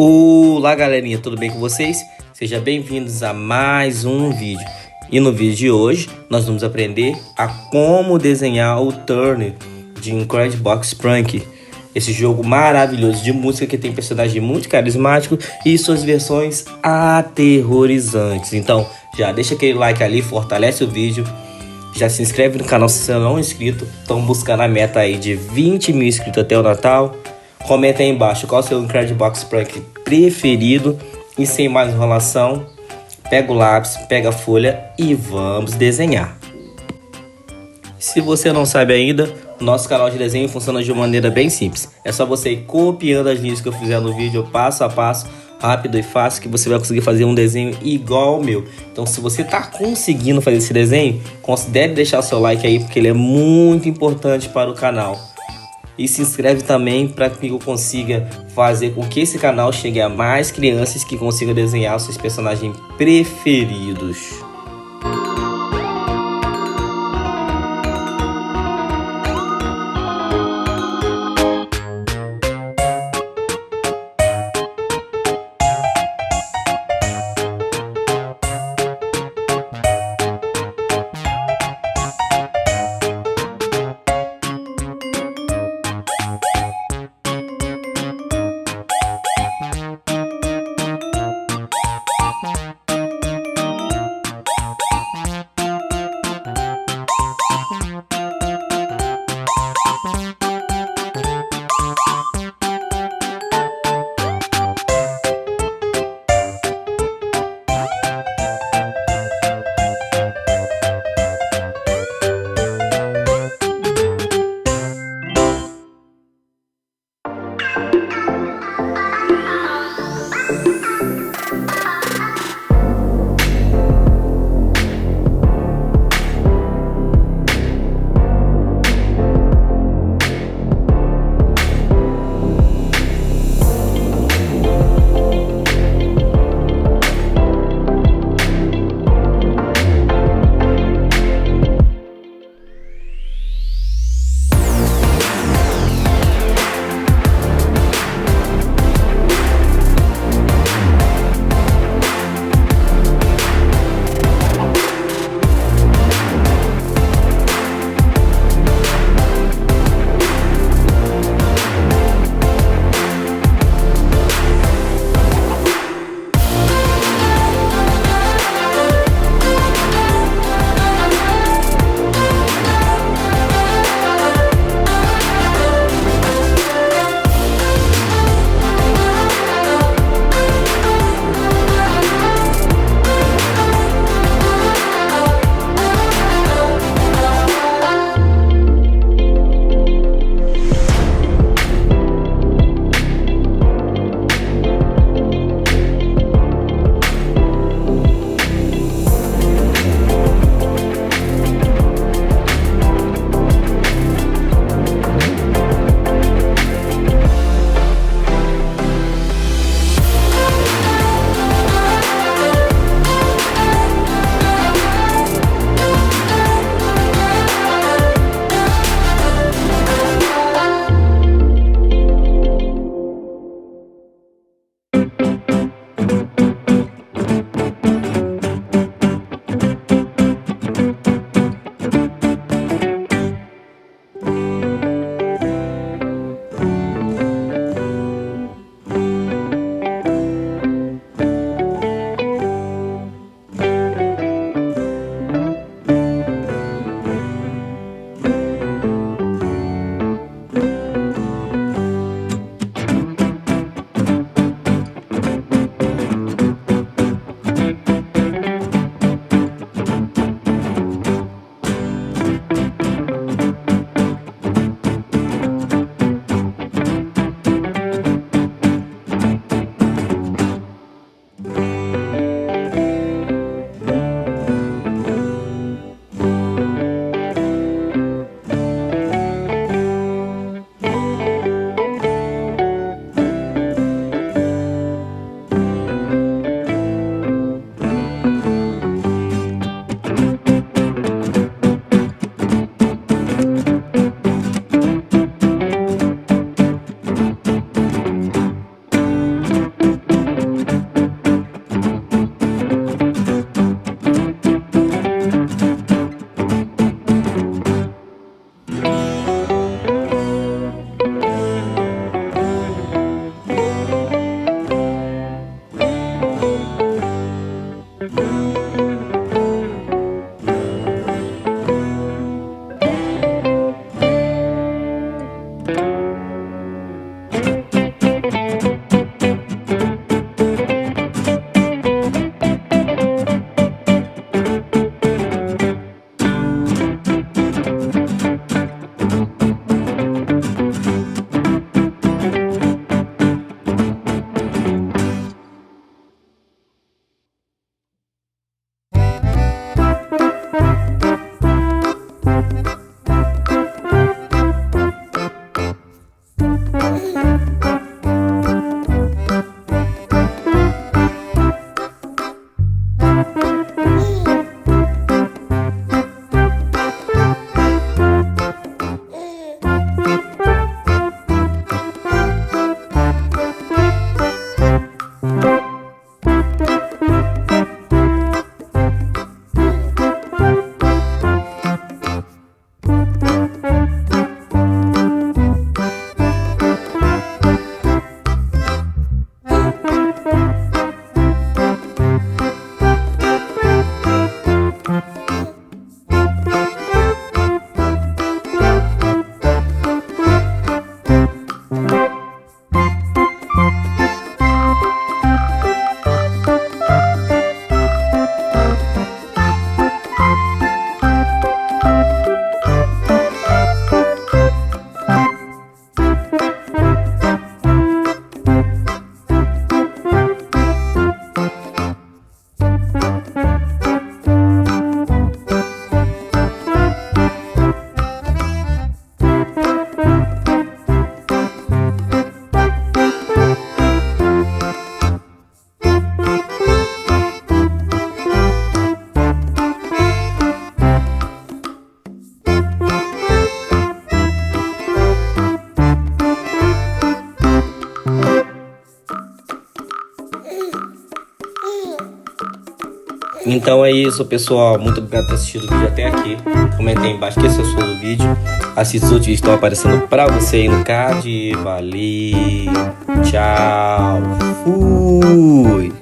Olá galerinha, tudo bem com vocês? Sejam bem-vindos a mais um vídeo. E no vídeo de hoje nós vamos aprender a como desenhar o Tunner de Incredibox Sprunki. Esse jogo maravilhoso de música que tem personagens muito carismáticos e suas versões aterrorizantes. Então já deixa aquele like ali, fortalece o vídeo. Já se inscreve no canal se você não é inscrito. Estamos buscando a meta aí de 20 mil inscritos até o Natal. Comenta aí embaixo qual é o seu Incredibox Sprunki preferido. E sem mais enrolação, pega o lápis, pega a folha e vamos desenhar. Se você não sabe ainda, o nosso canal de desenho funciona de uma maneira bem simples. É só você ir copiando as linhas que eu fizer no vídeo, passo a passo, rápido e fácil, que você vai conseguir fazer um desenho igual ao meu. Então se você está conseguindo fazer esse desenho, considere deixar o seu like aí, porque ele é muito importante para o canal. E se inscreve também para que eu consiga fazer com que esse canal chegue a mais crianças que consigam desenhar os seus personagens preferidos. Então é isso, pessoal. Muito obrigado por ter assistido o vídeo até aqui. Comenta aí embaixo que se gostou do vídeo. Assista os outros vídeos que estão aparecendo pra você aí no card. Valeu, tchau, fui!